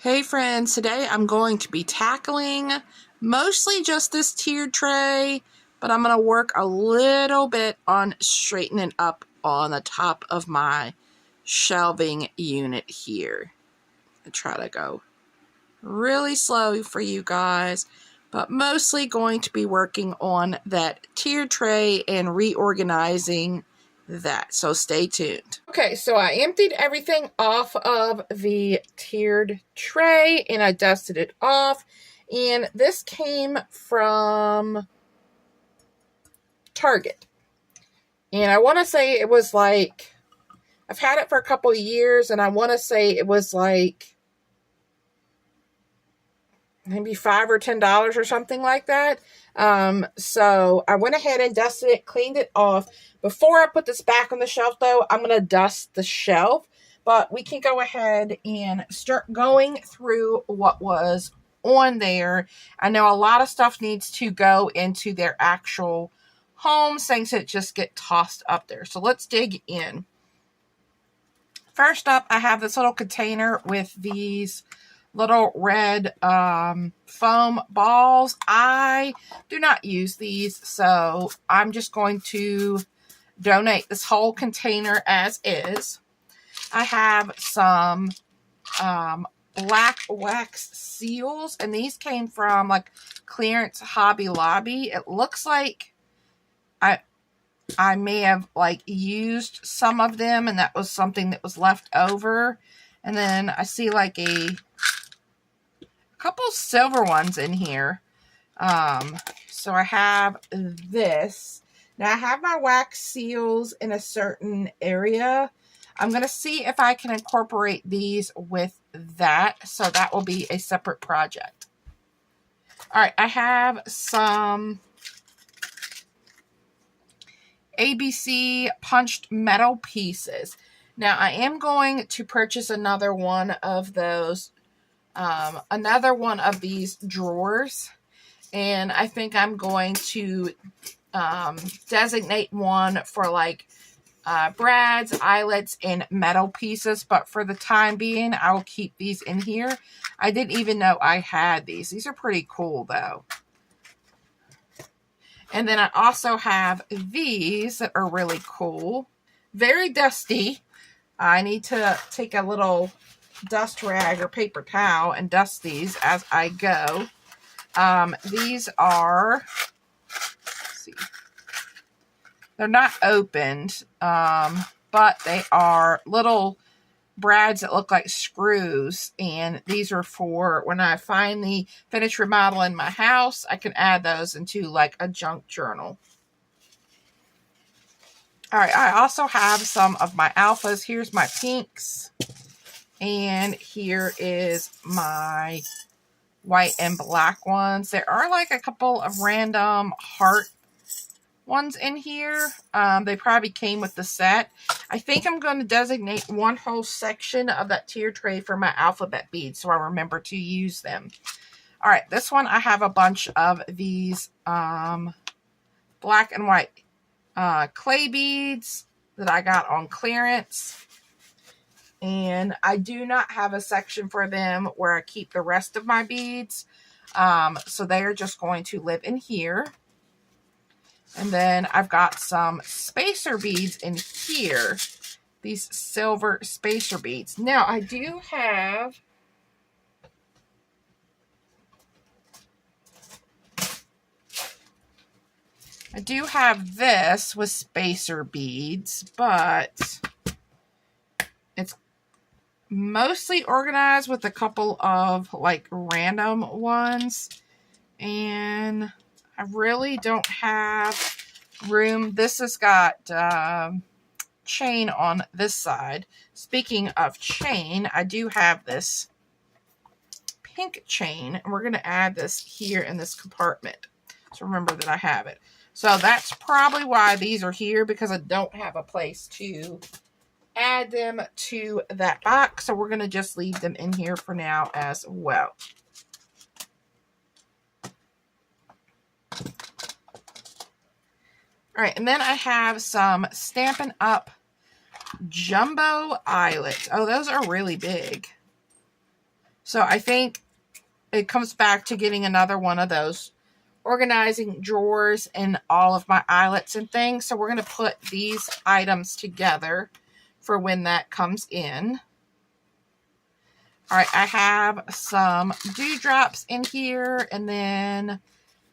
Hey friends, today I'm going to be tackling mostly just this tiered tray, but I'm going to work a little bit on straightening up on the top of my shelving unit here. I try to go really slow for you guys, but mostly going to be working on that tiered tray and reorganizing that, so stay tuned. Okay, so I emptied everything off of the tiered tray and I dusted it off, and this came from Target, and I want to say it was like, I've had it for a couple of years, and I want to say it was like maybe $5 or $10 or something like that. So I went ahead and dusted it, cleaned it off. Before I put this back on the shelf, though, I'm going to dust the shelf. But we can go ahead and start going through what was on there. I know a lot of stuff needs to go into their actual homes, things that just get tossed up there. So let's dig in. First up, I have this little container with these little red foam balls. I do not use these, so I'm just going to donate this whole container as is. I have some black wax seals, and these came from like clearance Hobby Lobby. It looks like I may have like used some of them, and that was something that was left over. And then I see like a couple silver ones in here. So I have this. Now I have my wax seals in a certain area. I'm going to see if I can incorporate these with that. So that will be a separate project. All right, I have some ABC punched metal pieces. Now I am going to purchase another one of those, another one of these drawers, and I think I'm going to designate one for like brads, eyelets, and metal pieces, but for the time being I will keep these in here. I didn't even know I had these. These are pretty cool though. And then I also have these that are really cool. Very dusty. I need to take a little dust rag or paper towel and dust these as I go. These are, let's see, they're not opened, but they are little brads that look like screws, and these are for when I finally finish remodeling my house, I can add those into like a junk journal. All right, I also have some of my alphas. Here's my pinks, and here is my white and black ones. There are like a couple of random heart ones in here. They probably came with the set. I think I'm going to designate one whole section of that tier tray for my alphabet beads so I remember to use them. All right, this one I have a bunch of these black and white clay beads that I got on clearance. And I do not have a section for them where I keep the rest of my beads. So they are just going to live in here. And then I've got some spacer beads in here. These silver spacer beads. Now, I do have this with spacer beads, but it's mostly organized with a couple of like random ones. And I really don't have room. This has got chain on this side. Speaking of chain, I do have this pink chain, and we're going to add this here in this compartment. So remember that I have it. So that's probably why these are here, because I don't have a place to add them to that box. So we're going to just leave them in here for now as well. All right, and then I have some Stampin' Up! Jumbo eyelets. Oh, those are really big. So I think it comes back to getting another one of those organizing drawers in all of my eyelets and things. So we're going to put these items together for when that comes in. All right, I have some dewdrops in here, and then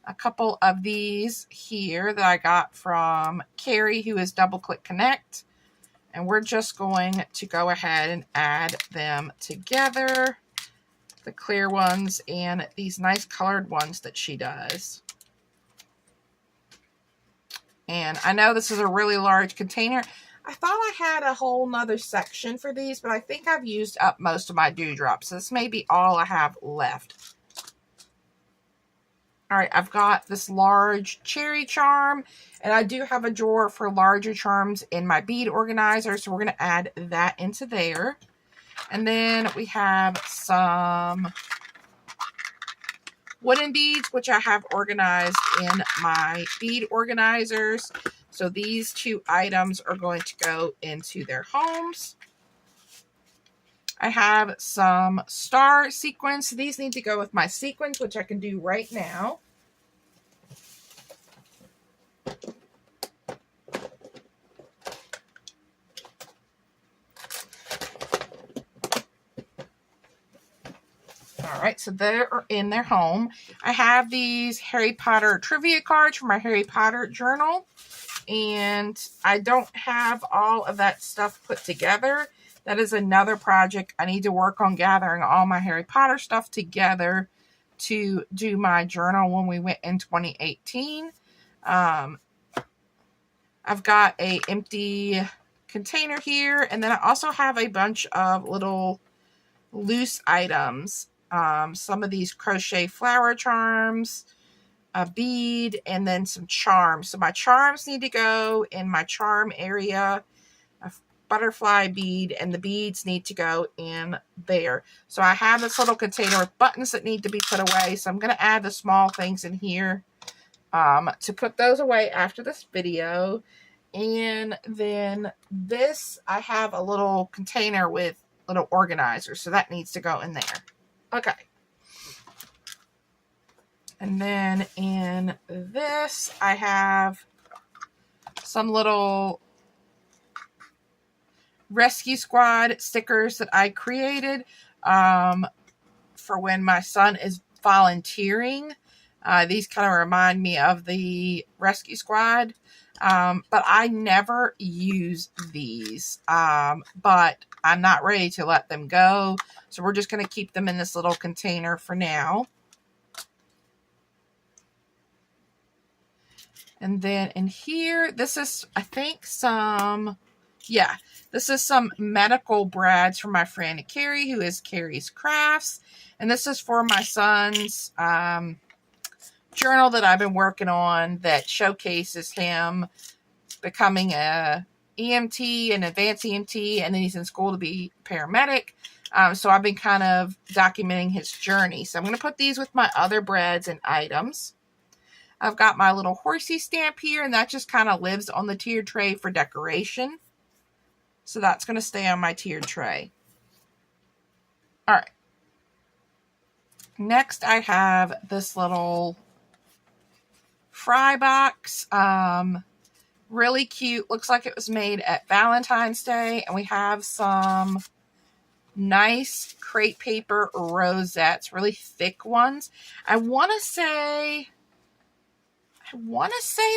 a couple of these here that I got from Carrie, who is Double Click Connect. And we're just going to go ahead and add them together. The clear ones and these nice colored ones that she does. And I know this is a really large container. I thought I had a whole nother section for these, but I think I've used up most of my dewdrops. So this may be all I have left. All right, I've got this large cherry charm, and I do have a drawer for larger charms in my bead organizer, so we're going to add that into there. And then we have some wooden beads, which I have organized in my bead organizers. So these two items are going to go into their homes. I have some star sequins. These need to go with my sequins, which I can do right now. All right, so they're in their home. I have these Harry Potter trivia cards from my Harry Potter journal, and I don't have all of that stuff put together. That is another project. I need to work on gathering all my Harry Potter stuff together to do my journal when we went in 2018. I've got a empty container here, and then I also have a bunch of little loose items. Some of these crochet flower charms, a bead, and then some charms. So my charms need to go in my charm area, a butterfly bead, and the beads need to go in there. So I have this little container with buttons that need to be put away. So I'm going to add the small things in here to put those away after this video. And then this, I have a little container with little organizers. So that needs to go in there. Okay. And then in this, I have some little Rescue Squad stickers that I created for when my son is volunteering. These kind of remind me of the Rescue Squad, but I never use these, but I'm not ready to let them go. So we're just going to keep them in this little container for now. And then in here, this is, I think, this is some medical brads from my friend Carrie, who is Carrie's Crafts. And this is for my son's journal that I've been working on that showcases him becoming a EMT, an advanced EMT, and then he's in school to be paramedic. So I've been kind of documenting his journey. So I'm going to put these with my other brads and items. I've got my little horsey stamp here, and that just kind of lives on the tiered tray for decoration. So that's going to stay on my tiered tray. All right. Next, I have this little fry box. Really cute. Looks like it was made at Valentine's Day. And we have some nice crepe paper rosettes, really thick ones. I want to say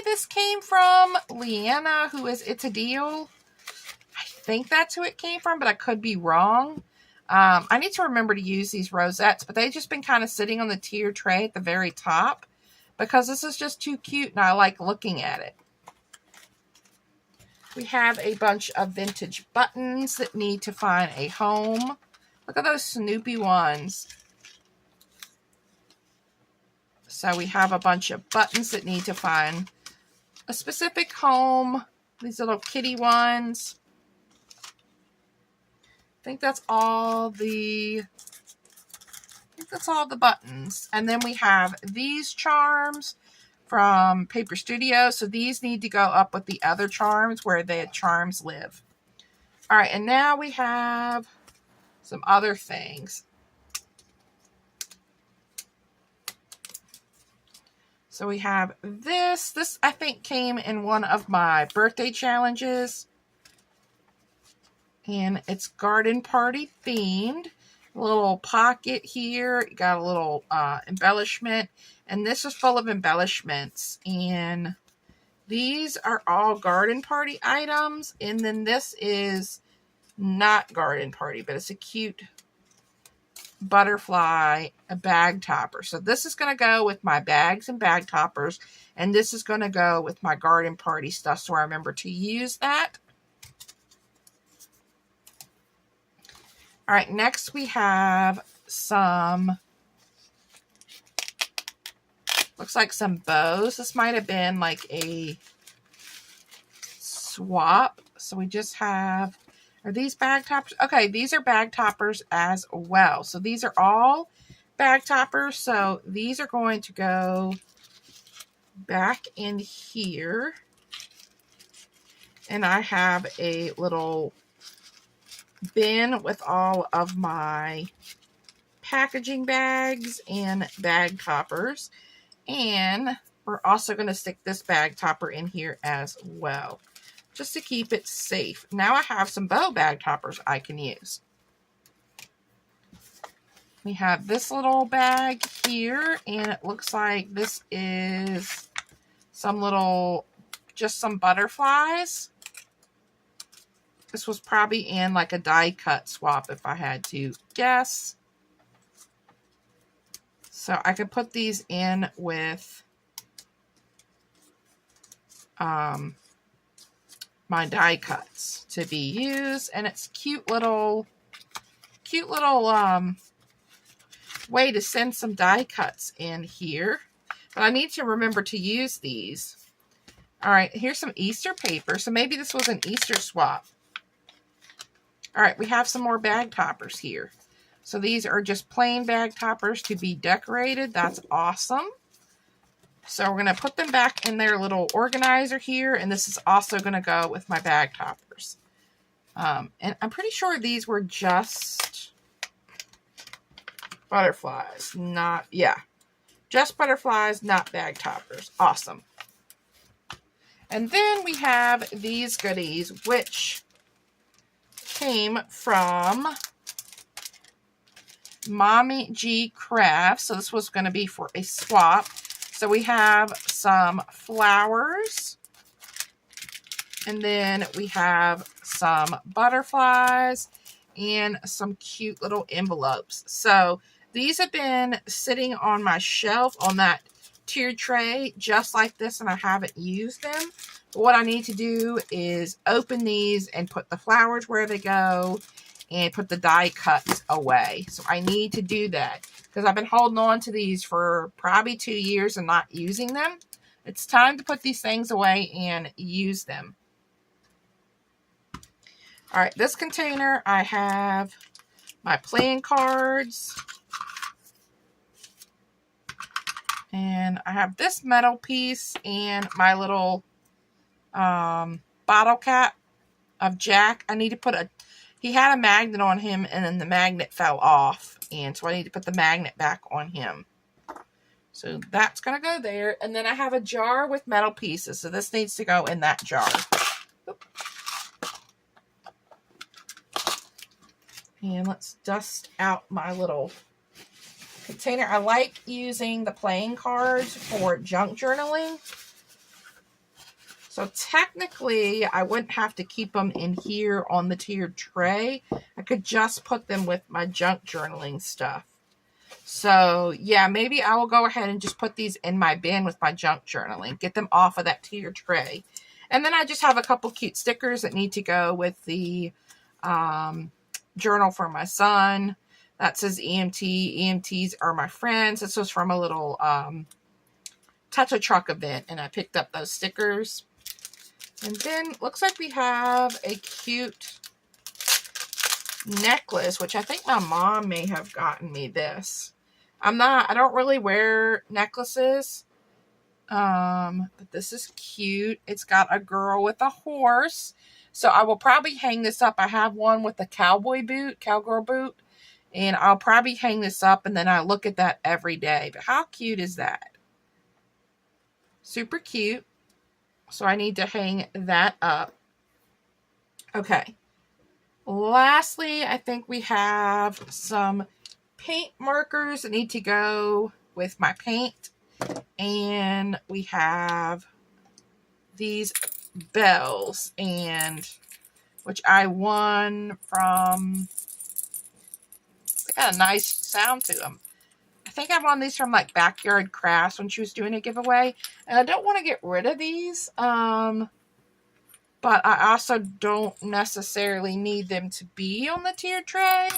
this came from Leanna, who is It's a Deal. I think that's who it came from, but I could be wrong. I need to remember to use these rosettes, but they've just been kind of sitting on the tier tray at the very top because this is just too cute and I like looking at it. We have a bunch of vintage buttons that need to find a home. Look at those Snoopy ones. So we have a bunch of buttons that need to find a specific home. These little kitty ones. I think that's all the buttons. And then we have these charms from Paper Studio. So these need to go up with the other charms where the charms live. All right, and now we have some other things. So we have this. This, I think, came in one of my birthday challenges. And it's garden party themed. A little pocket here. You got a little embellishment. And this is full of embellishments. And these are all garden party items. And then this is not garden party, but it's a cute butterfly, a bag topper. So this is going to go with my bags and bag toppers. And this is going to go with my garden party stuff. So I remember to use that. All right, next we have some, looks like some bows. This might have been like a swap. So we just have, are these bag toppers? Okay, these are bag toppers as well. So these are all bag toppers. So these are going to go back in here. And I have a little bin with all of my packaging bags and bag toppers. And we're also going to stick this bag topper in here as well, just to keep it safe. Now I have some bow bag toppers I can use. We have this little bag here, and it looks like this is some little, just some butterflies. This was probably in like a die cut swap if I had to guess. So I could put these in with my die cuts to be used. And it's cute little way to send some die cuts in here. But I need to remember to use these. All right, here's some Easter paper. So maybe this was an Easter swap. All right, we have some more bag toppers here. So these are just plain bag toppers to be decorated. That's awesome. So we're going to put them back in their little organizer here. And this is also going to go with my bag toppers. And I'm pretty sure these were just butterflies. Just butterflies, not bag toppers. Awesome. And then we have these goodies, which came from Mommy G Crafts. So this was going to be for a swap. So we have some flowers. And then we have some butterflies and some cute little envelopes. So these have been sitting on my shelf on that tiered tray just like this, and I haven't used them. But what I need to do is open these and put the flowers where they go and put the die cuts away. So I need to do that because I've been holding on to these for probably 2 years and not using them. It's time to put these things away and use them. All right, this container, I have my playing cards. And I have this metal piece and my little bottle cap of Jack. I need to put he had a magnet on him and then the magnet fell off. And so I need to put the magnet back on him. So that's going to go there. And then I have a jar with metal pieces. So this needs to go in that jar. Oop. And let's dust out my little container. I like using the playing cards for junk journaling. So technically, I wouldn't have to keep them in here on the tiered tray. I could just put them with my junk journaling stuff. So yeah, maybe I will go ahead and just put these in my bin with my junk journaling. Get them off of that tiered tray. And then I just have a couple cute stickers that need to go with the journal for my son. That says EMT. EMTs are my friends. This was from a little Touch a Truck event, and I picked up those stickers. And then looks like we have a cute necklace, which I think my mom may have gotten me this. I don't really wear necklaces. But this is cute. It's got a girl with a horse. So I will probably hang this up. I have one with a cowgirl boot. And I'll probably hang this up and then I look at that every day. But how cute is that? Super cute. So I need to hang that up. Okay. Lastly, I think we have some paint markers that need to go with my paint. And we have these bells, and which I won from, they got a nice sound to them. I think I won these from like Backyard Crafts when she was doing a giveaway. And I don't want to get rid of these. But I also don't necessarily need them to be on the tier tray.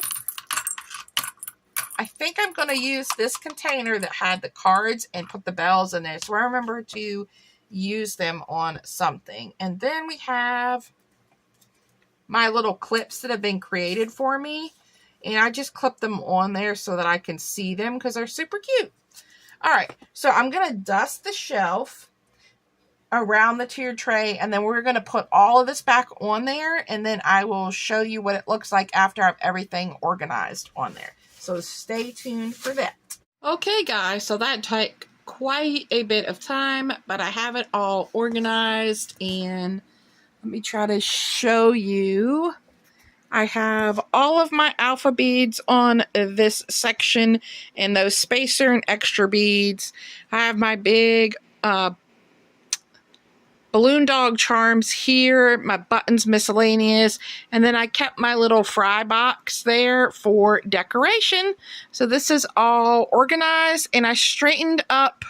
I think I'm going to use this container that had the cards and put the bells in it. So I remember to use them on something. And then we have my little clips that have been created for me. And I just clip them on there so that I can see them because they're super cute. All right, so I'm going to dust the shelf around the tier tray, and then we're going to put all of this back on there, and then I will show you what it looks like after I have everything organized on there. So stay tuned for that. Okay, guys, so that took quite a bit of time, but I have it all organized, and let me try to show you. I have all of my alpha beads on this section, and those spacer and extra beads. I have my big balloon dog charms here, my buttons miscellaneous, and then I kept my little fry box there for decoration. So this is all organized, and I straightened up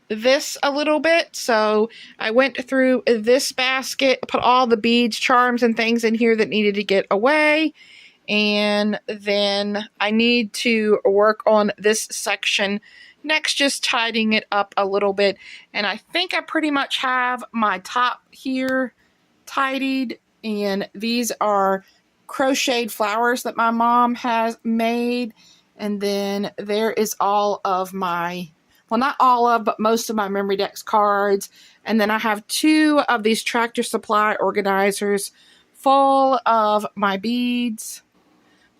this a little bit. So I went through this basket, put all the beads, charms, and things in here that needed to get away. And then I need to work on this section next, just tidying it up a little bit. And I think I pretty much have my top here tidied. And these are crocheted flowers that my mom has made. And then there is all of my, well, not all of, but most of my Memory Dex cards. And then I have 2 of these Tractor Supply organizers full of my beads.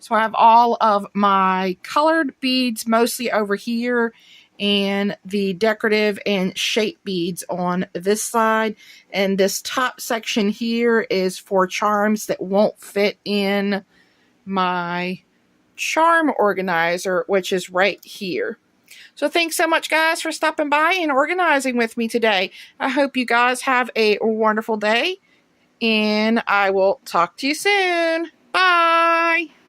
So I have all of my colored beads mostly over here, and the decorative and shape beads on this side. And this top section here is for charms that won't fit in my charm organizer, which is right here. So thanks so much, guys, for stopping by and organizing with me today. I hope you guys have a wonderful day, and I will talk to you soon. Bye!